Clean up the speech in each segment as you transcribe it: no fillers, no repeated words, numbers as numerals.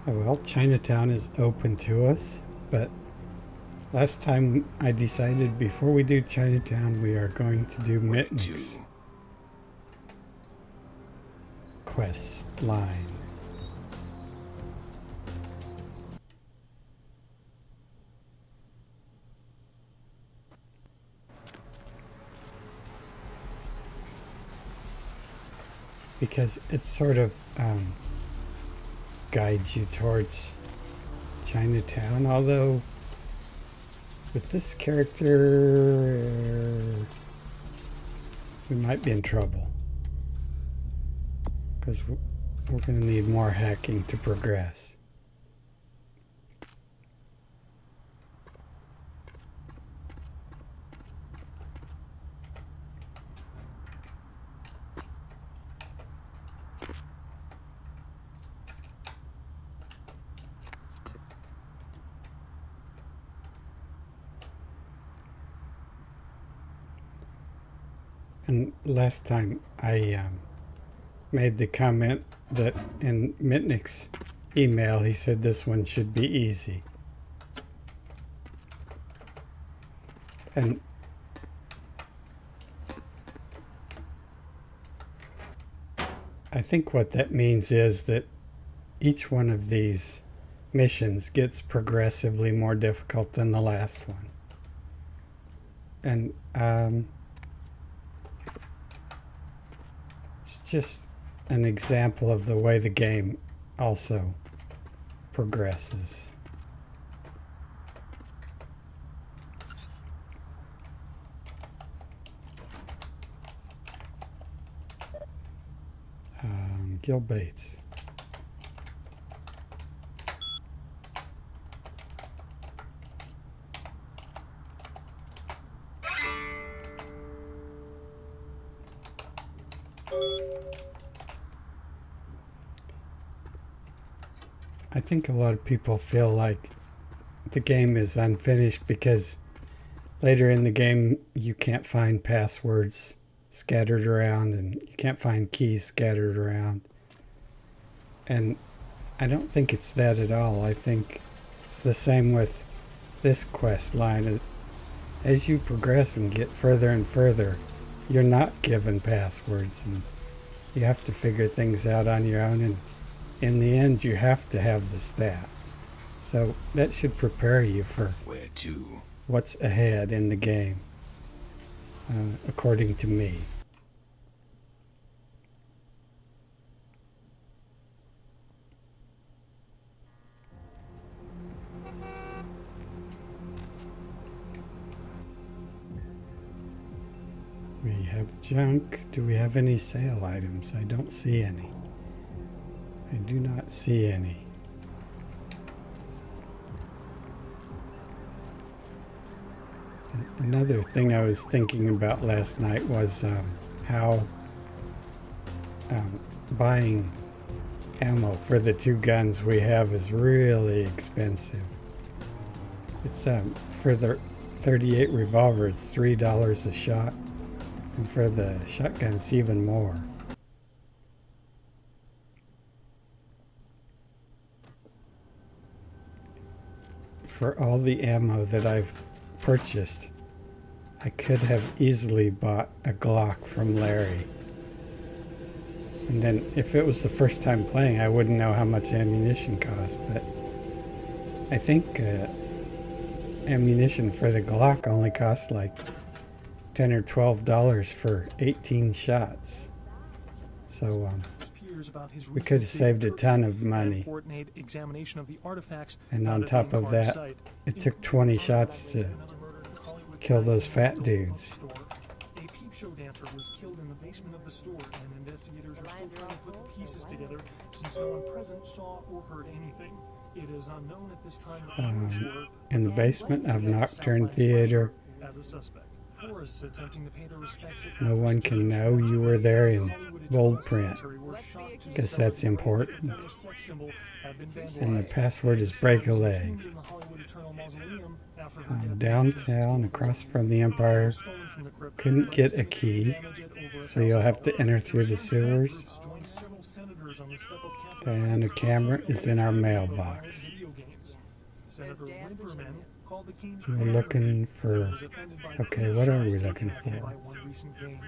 Oh, well, Chinatown is open to us, but last time I decided before we do Chinatown, we are going to do Mitnick's quest line. Because it sort of guides you towards Chinatown, although with this character, we might be in trouble. Because we're going to need more hacking to progress. And last time I made the comment that in Mitnick's email he said this one should be easy. And I think what that means is that each one of these missions gets progressively more difficult than the last one. And it's just an example of the way the game also progresses. Gil Bates. I think a lot of people feel like the game is unfinished because later in the game you can't find passwords scattered around and you can't find keys scattered around. And I don't think it's that at all. I think it's the same with this quest line. As you progress and get further and further, you're not given passwords and you have to figure things out on your own, and in the end you have to have the stat. So that should prepare you for what's ahead in the game, according to me. We have junk. Do we have any sale items? I don't see any. I do not see any. Another thing I was thinking about last night was how buying ammo for the two guns we have is really expensive. It's for the 38 revolver, it's $3 a shot, and for the shotguns even more. For all the ammo that I've purchased, I could have easily bought a Glock from Larry. And then if it was the first time playing, I wouldn't know how much ammunition costs, but I think ammunition for the Glock only costs like $10 or $12 for 18 shots. So we could have saved a ton of money. And on top of that, it took 20 shots to kill those fat dudes. A peep show dancer was killed in the basement of the store, and investigators are still trying to put the pieces together since no one present saw or heard anything. It is unknown at this time. In the basement of Nocturne Theater, as a suspect. Tourists attempting to pay their respects at no one can know you were there in bold print, because that's important. And the password is break a leg. Downtown, across from the Empire, couldn't get a key, so you'll have to enter through the sewers. workers on the step of Capitol And a Hill to camera protest is in our the mailbox. video games. Senator Lieberman called the games We're pornography looking and for. was offended by Okay, clear what are shots we taken looking at him by for? one recent game.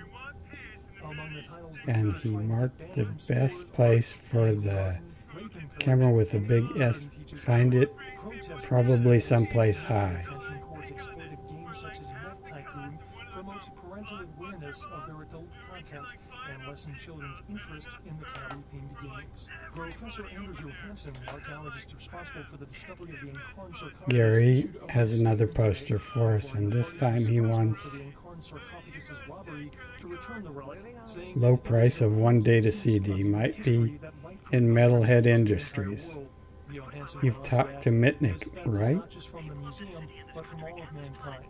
Among the titles the And leaders he tried to get marked banned the from best stores place are for egg the garden, rape and pillage, camera with a and big kindergarten S. teachers Find out. it Protesters probably say this someplace diverting high. attention towards exploitive games such as Meth Tycoon promotes parental awareness of their adult content and lessen children's interest in the taboo-themed games. Professor Anders Johansson, an archaeologist responsible for the discovery of the Incarn sarcophagus, Gary issued a has written another statement today, poster for us, and this time he responsible for wants the Incarn sarcophagus's robbery to return the relic, saying low that it price is of a one data piece of CD. human Might history be that rightfully in belongs Metalhead to the entire Industries. world. Johansson You've went on to talked add, to Mitnick, "This theft is right? not just from the museum, but from all of mankind."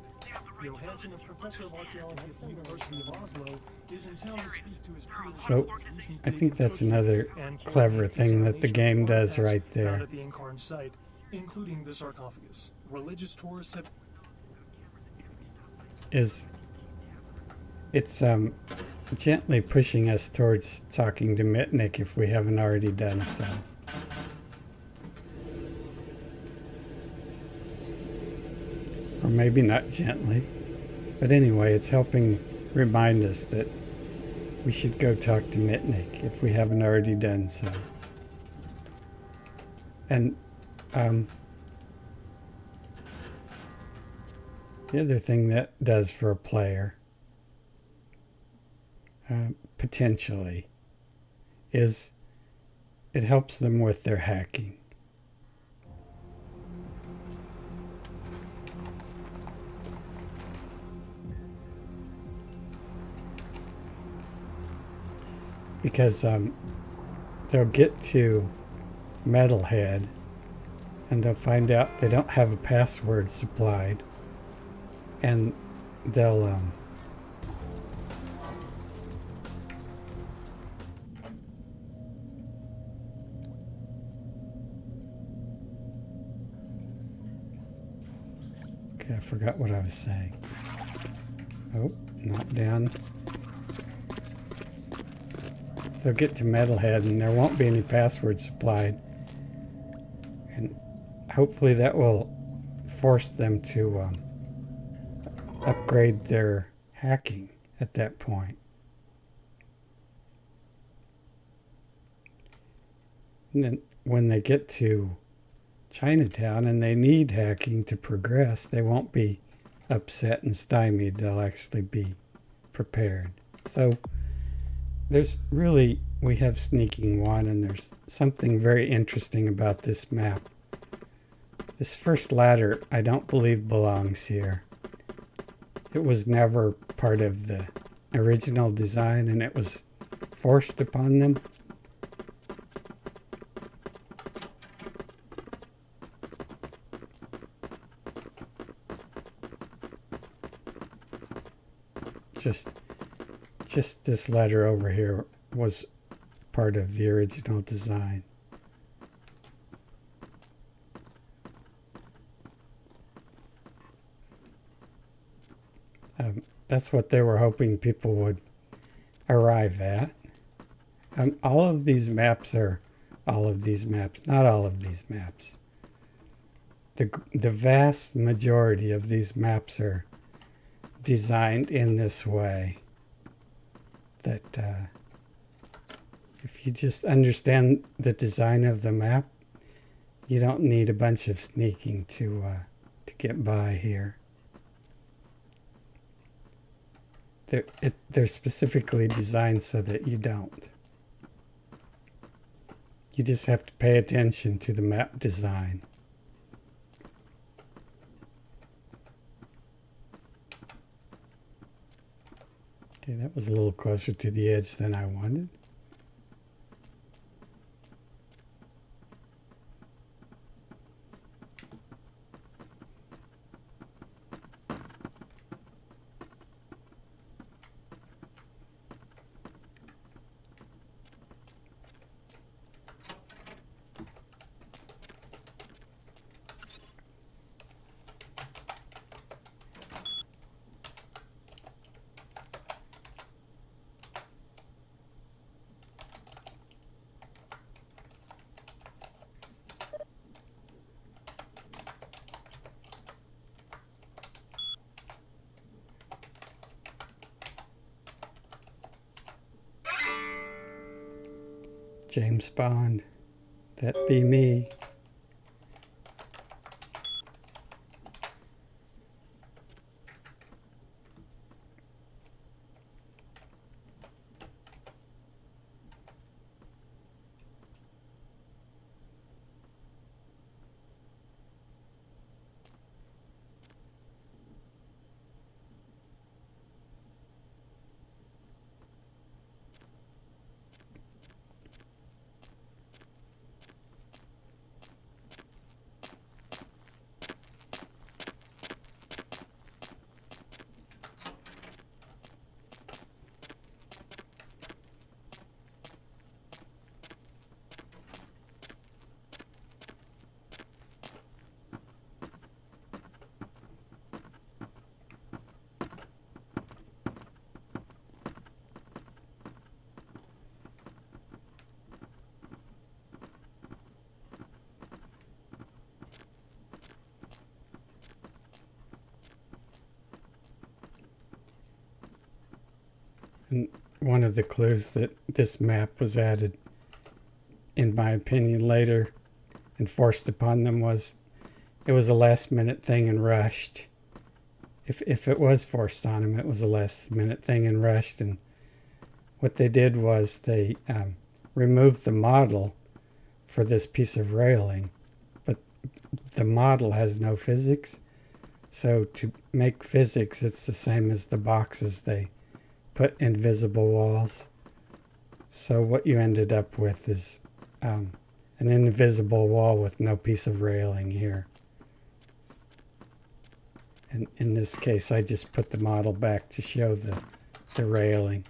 Johansson, a professor of archaeology at the University of Oslo, is in town to speak to his peers So, about his recent I dig think in that's Turkey another and clever coordinate thing that the examination game of does artifacts right found there. at the Incarn site, including the sarcophagus. Religious tourists have Is it's gently pushing us towards talking to Mitnick if we haven't already done so. Or maybe not gently. But anyway, it's helping remind us that we should go talk to Mitnick if we haven't already done so. And the other thing that does for a player, potentially, is it helps them with their hacking. Because they'll get to Metalhead and they'll find out they don't have a password supplied, and they'll okay, I forgot what I was saying. Oh, not down. They'll get to Metalhead and there won't be any password supplied. And hopefully that will force them to upgrade their hacking at that point. And then when they get to Chinatown and they need hacking to progress, they won't be upset and stymied. They'll actually be prepared. So we have Sneaking One, and there's something very interesting about this map. This first ladder, I don't believe belongs here. It was never part of the original design, and it was forced upon them. Just this ladder over here was part of the original design. That's what they were hoping people would arrive at. Not all of these maps. The vast majority of these maps are designed in this way. That if you just understand the design of the map, you don't need a bunch of sneaking to get by here. They're specifically designed so that you don't. You just have to pay attention to the map design. Okay, that was a little closer to the edge than I wanted. James Bond. That be me. And one of the clues that this map was added, in my opinion, later and forced upon them was it was a last minute thing and rushed. If it was forced on them, it was a last minute thing and rushed. And what they did was they removed the model for this piece of railing, but the model has no physics. So to make physics, it's the same as the boxes they put invisible walls. So what you ended up with is an invisible wall with no piece of railing here. And in this case, I just put the model back to show the railing.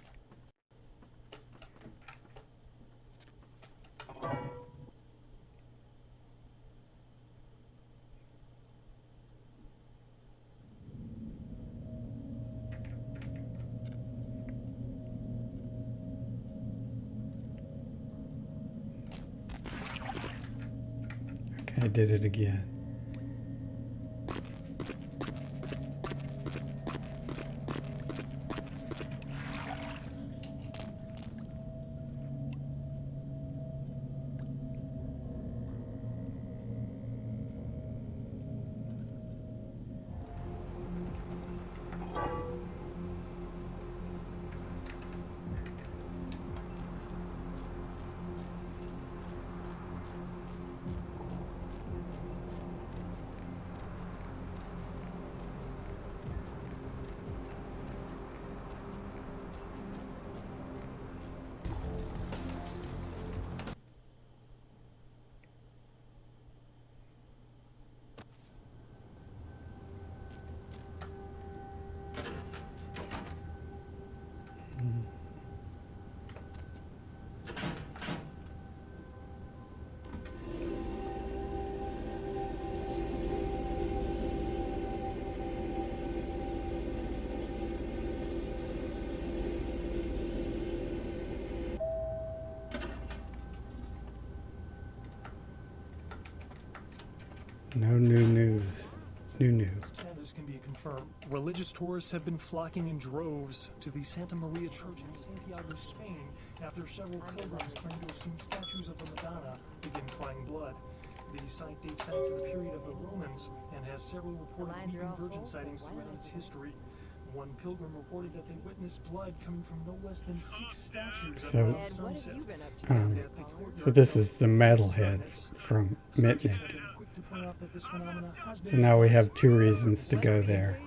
I did it again. No new news. New. This can be confirmed. Religious tourists have been flocking in droves to the Santa Maria Church in Santiago, Spain, after several pilgrims claim to have seen statues of the Madonna begin crying blood. The site dates back to the period of the Romans and has several reported weeping virgin sightings throughout its history. One pilgrim reported that they witnessed blood coming from no less than 6 statues So, at sunset. So this is the metalhead from Mitnick. So now we have 2 reasons to go there.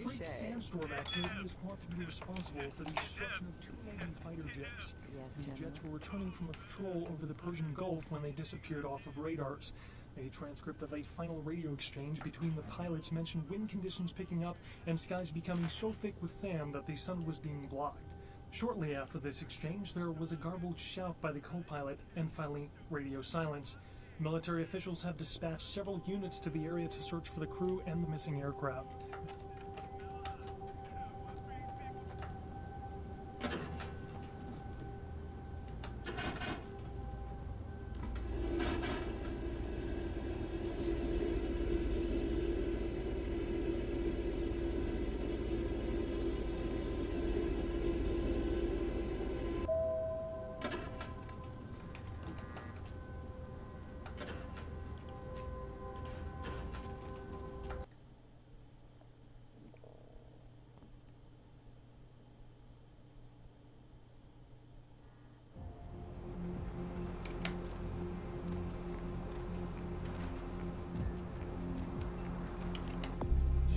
Freak sandstorm activity is thought to be responsible for the destruction of 2 Navy fighter jets. The jets were returning from a patrol over the Persian Gulf when they disappeared off of radars. A transcript of a final radio exchange between the pilots mentioned wind conditions picking up and skies becoming so thick with sand that the sun was being blocked. Shortly after this exchange, there was a garbled shout by the co-pilot and finally radio silence. Military officials have dispatched several units to the area to search for the crew and the missing aircraft.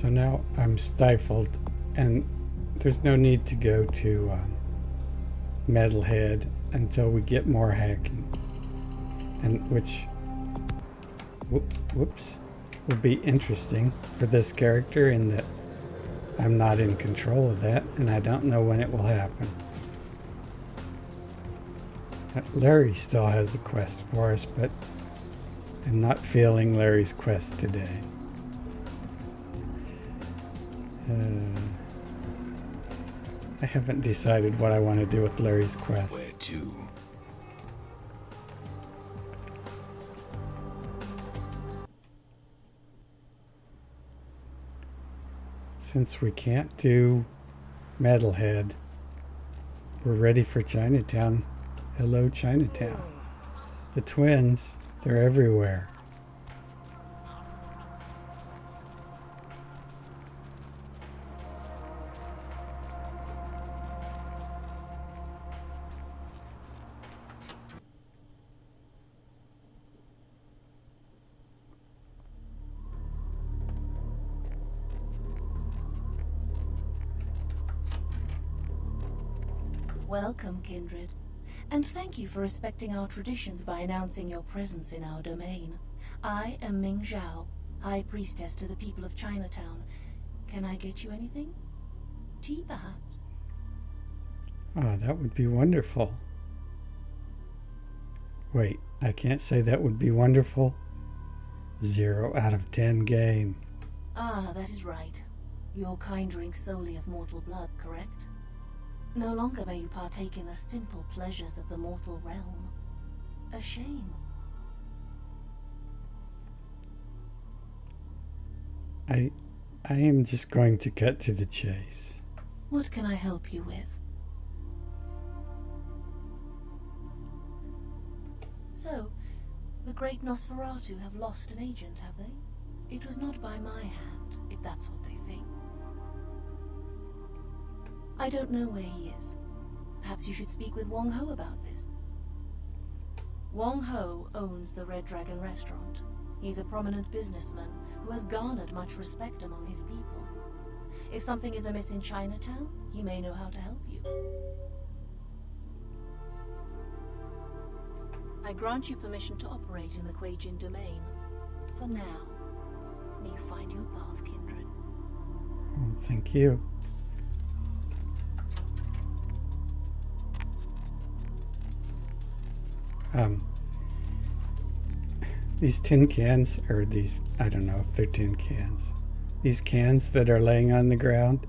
So now I'm stifled, and there's no need to go to Metalhead until we get more hacking, and which whoops will be interesting for this character in that I'm not in control of that, and I don't know when it will happen. Larry still has a quest for us, but I'm not feeling Larry's quest today. I haven't decided what I want to do with Larry's quest. Where to? Since we can't do Metalhead, we're ready for Chinatown. Hello, Chinatown. The twins, they're everywhere. Welcome, kindred, and thank you for respecting our traditions by announcing your presence in our domain. I am Ming Zhao, High Priestess to the people of Chinatown. Can I get you anything? Tea, perhaps? Ah, that would be wonderful. Wait, I can't say that would be wonderful. 0 out of 10 game. Ah, that is right. Your kind drinks solely of mortal blood, correct? No longer may you partake in the simple pleasures of the mortal realm. A shame. I am just going to cut to the chase. What can I help you with? So, the great Nosferatu have lost an agent, have they? It was not by my hand, if that's what they think. I don't know where he is. Perhaps you should speak with Wong Ho about this. Wong Ho owns the Red Dragon restaurant. He's a prominent businessman who has garnered much respect among his people. If something is amiss in Chinatown, he may know how to help you. I grant you permission to operate in the Kuei-Jin domain. For now, may you find your path, kindred. Oh, thank you. These tin cans, or these, I don't know if they're tin cans, these cans that are laying on the ground,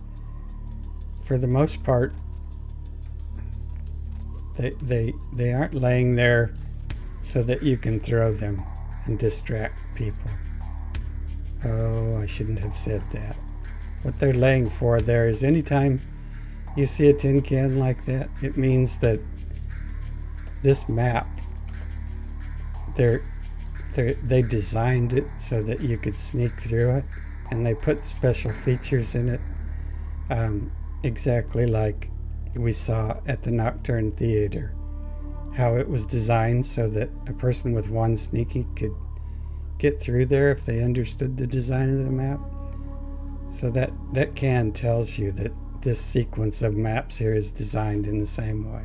for the most part, they aren't laying there so that you can throw them and distract people. Oh, I shouldn't have said that. What they're laying for there is anytime you see a tin can like that, it means that this map, they designed it so that you could sneak through it, and they put special features in it, exactly like we saw at the Nocturne Theater, how it was designed so that a person with one sneaky could get through there if they understood the design of the map. So that can tells you that this sequence of maps here is designed in the same way.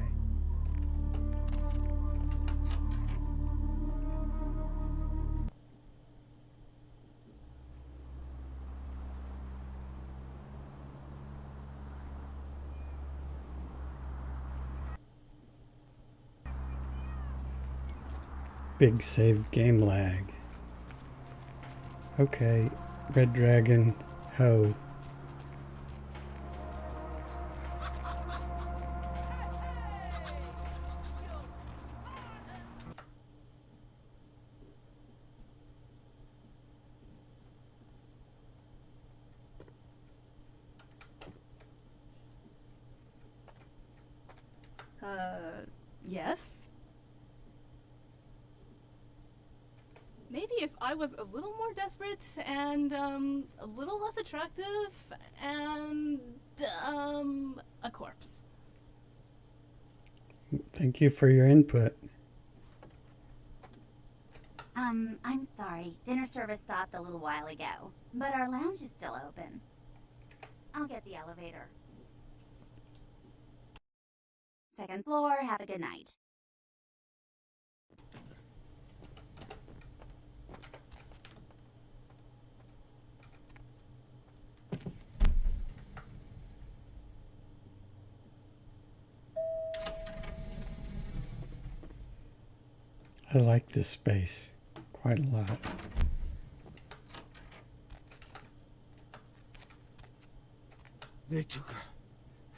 Big save game lag. Okay, Red Dragon, ho. Yes? Maybe if I was a little more desperate and, a little less attractive and, a corpse. Thank you for your input. I'm sorry. Dinner service stopped a little while ago, but our lounge is still open. I'll get the elevator. Second floor, have a good night. I like this space quite a lot. They took her.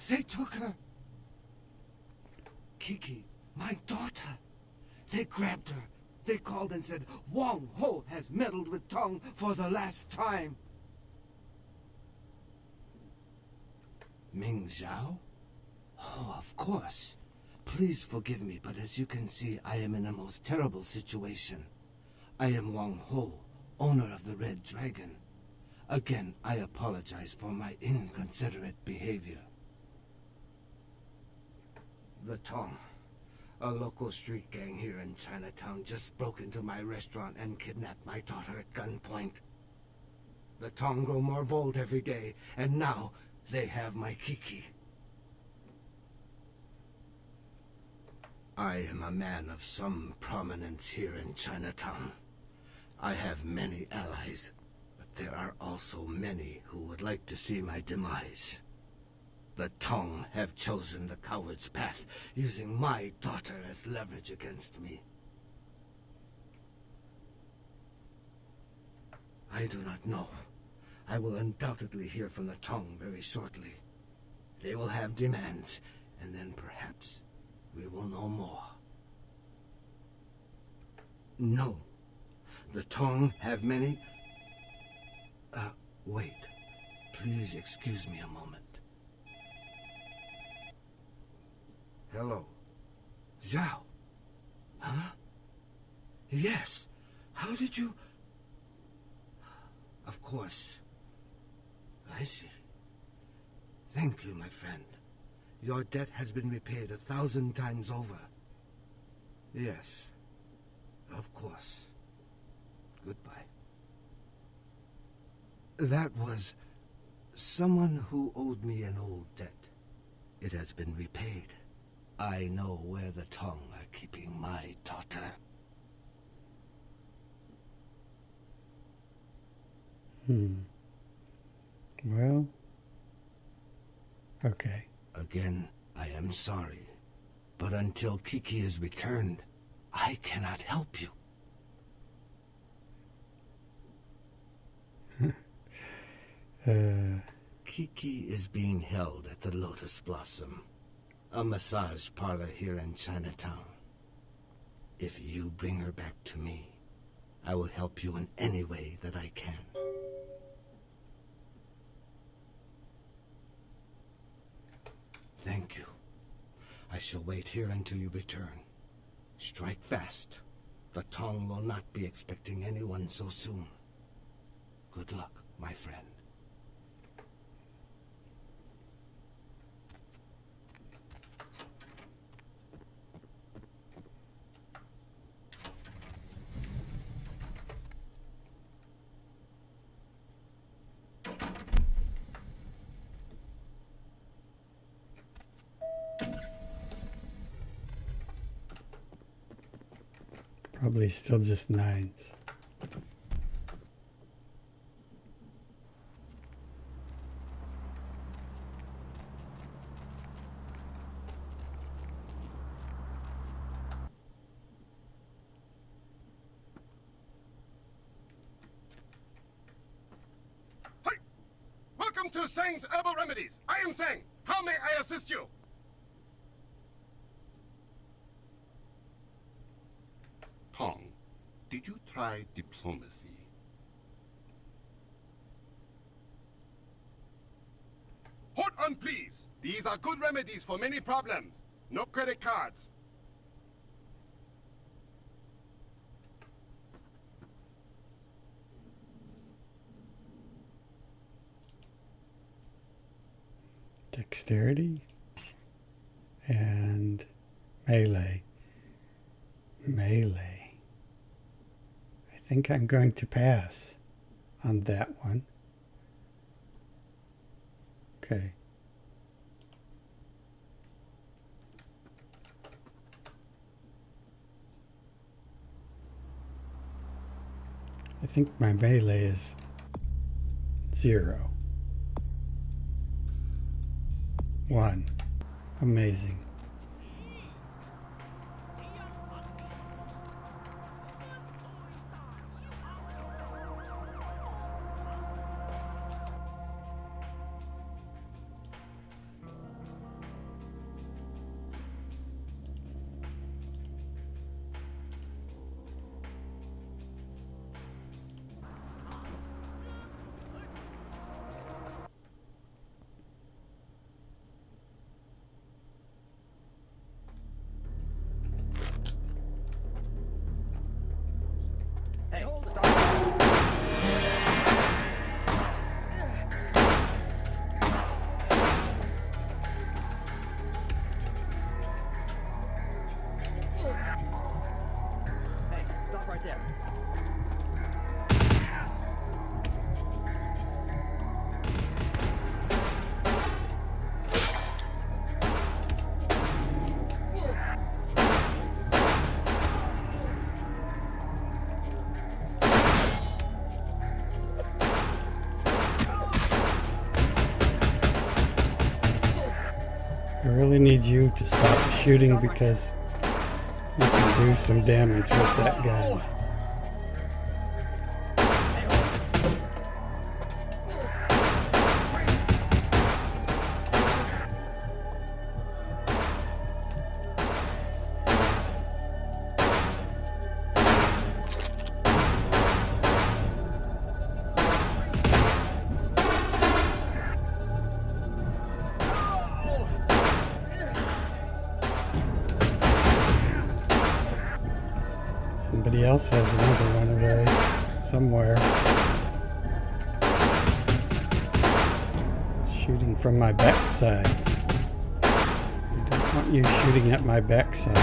They took her. Kiki, my daughter. They grabbed her. They called and said, Wong Ho has meddled with Tong for the last time. Ming Zhao? Oh, of course. Please forgive me, but as you can see, I am in a most terrible situation. I am Wang Ho, owner of the Red Dragon. Again, I apologize for my inconsiderate behavior. The Tong, a local street gang here in Chinatown, just broke into my restaurant and kidnapped my daughter at gunpoint. The Tong grow more bold every day, and now they have my Kiki. I am a man of some prominence here in Chinatown. I have many allies, but there are also many who would like to see my demise. The Tong have chosen the coward's path, using my daughter as leverage against me. I do not know. I will undoubtedly hear from the Tong very shortly. They will have demands, and then perhaps we will know more. No. The Tong have many... wait. Please excuse me a moment. Hello. Zhao. Huh? Yes. How did you... Of course. I see. Thank you, my friend. Your debt has been repaid 1,000 times over. Yes. Of course. Goodbye. That was someone who owed me an old debt. It has been repaid. I know where the Tong are keeping my daughter. Well, okay. Again, I am sorry. But until Kiki is returned, I cannot help you. Kiki is being held at the Lotus Blossom, a massage parlor here in Chinatown. If you bring her back to me, I will help you in any way that I can. Thank you. I shall wait here until you return. Strike fast. The Tong will not be expecting anyone so soon. Good luck, my friend. Probably still just nines. Hi! Welcome to Sang's Herbal Remedies. I am Sang. How may I assist you? Tong, did you try diplomacy? Hold on, please. These are good remedies for many problems. No credit cards. Dexterity and melee. Melee. think I'm going to pass on that one. Okay. I think my melee is 0. 1. Amazing. I really need you to stop shooting because you can do some damage with that gun. Somebody else has another one of those somewhere. Shooting from my backside. I don't want you shooting at my backside.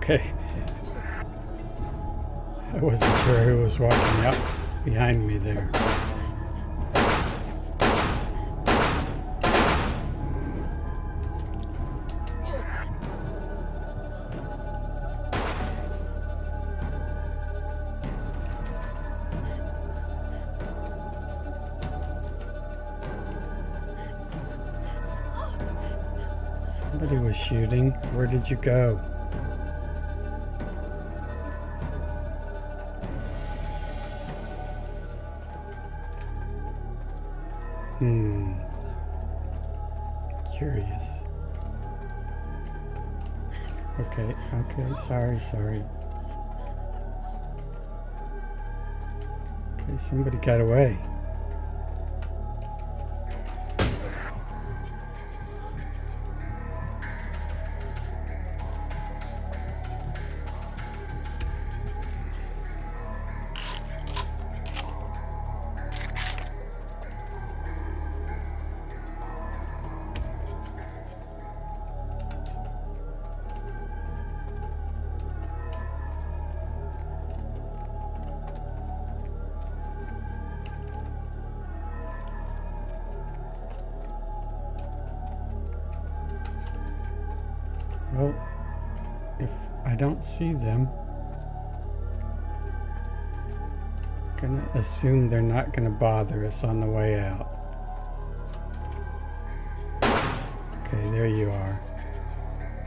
Okay. I wasn't sure who was walking up behind me there. Somebody was shooting. Where did you go? Curious. Okay, sorry. Okay, somebody got away. Well, if I don't see them, I'm gonna assume they're not gonna bother us on the way out. Okay, there you are.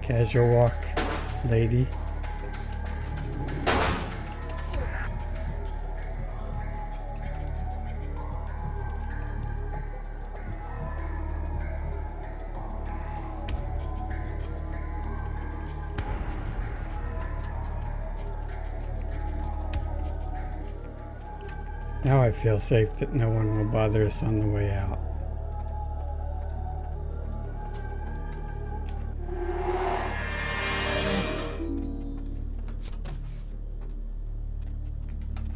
Casual walk, lady. Now I feel safe that no one will bother us on the way out.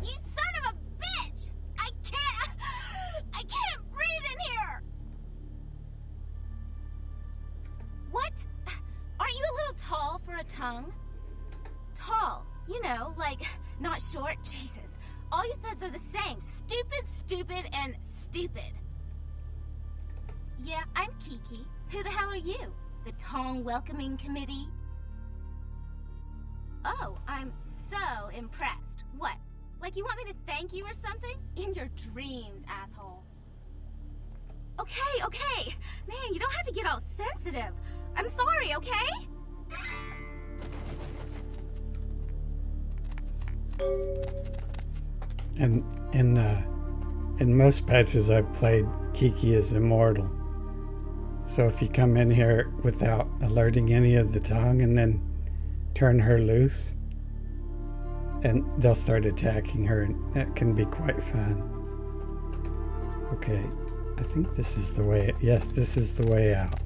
You son of a bitch! I can't breathe in here! What? Aren't you a little tall for a tongue? Tall, you know, like, not short, Jesus. All you thugs are the same. Stupid, and stupid. Yeah, I'm Kiki. Who the hell are you? The Tong Welcoming Committee? Oh, I'm so impressed. What? Like you want me to thank you or something? In your dreams, asshole. Okay. Man, you don't have to get all sensitive. I'm sorry, okay? And in most patches I've played, Kiki is immortal. So if you come in here without alerting any of the Tong and then turn her loose, and they'll start attacking her, and that can be quite fun. Okay, I think this is the way. Yes, this is the way out.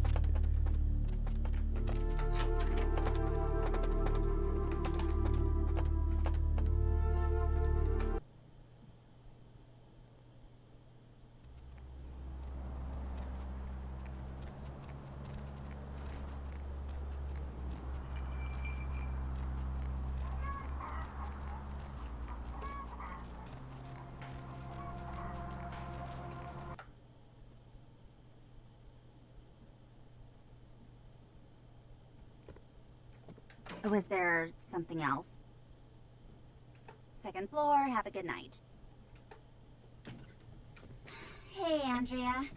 Was there something else? Second floor, have a good night. Hey, Andrea.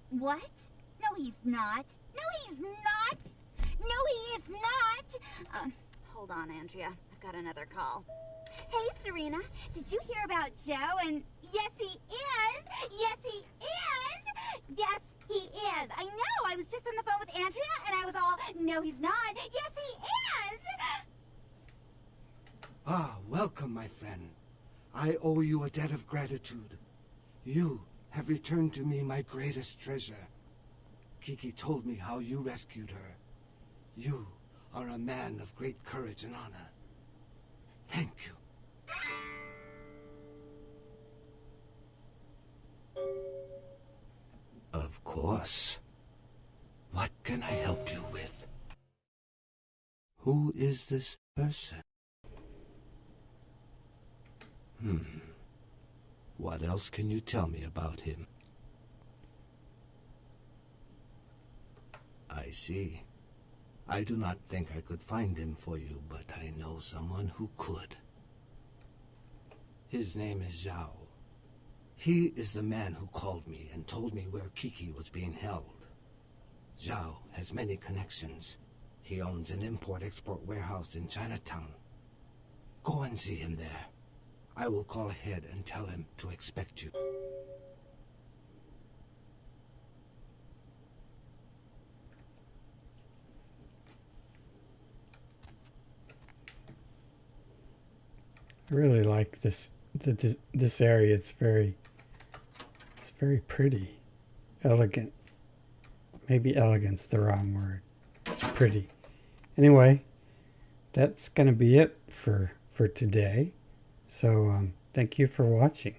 What? No, he's not. No, he's not! No, he is not! Hold on, Andrea. I've got another call. Hey, Serena. Did you hear about Joe? And yes, he is! Yes, he is! Yes, he is! I know! I was just on the phone with Andrea, and I was all, no, he's not! Yes, he is! Ah, welcome, my friend. I owe you a debt of gratitude. You have returned to me my greatest treasure. Kiki told me how you rescued her. You are a man of great courage and honor. Thank you. Of course. What can I help you with? Who is this person? What else can you tell me about him? I see. I do not think I could find him for you, but I know someone who could. His name is Zhao. He is the man who called me and told me where Kiki was being held. Zhao has many connections. He owns an import-export warehouse in Chinatown. Go and see him there. I will call ahead and tell him to expect you. I really like this area. It's very pretty, elegant. Maybe elegant's the wrong word. It's pretty. Anyway, that's gonna be it for today. So thank you for watching.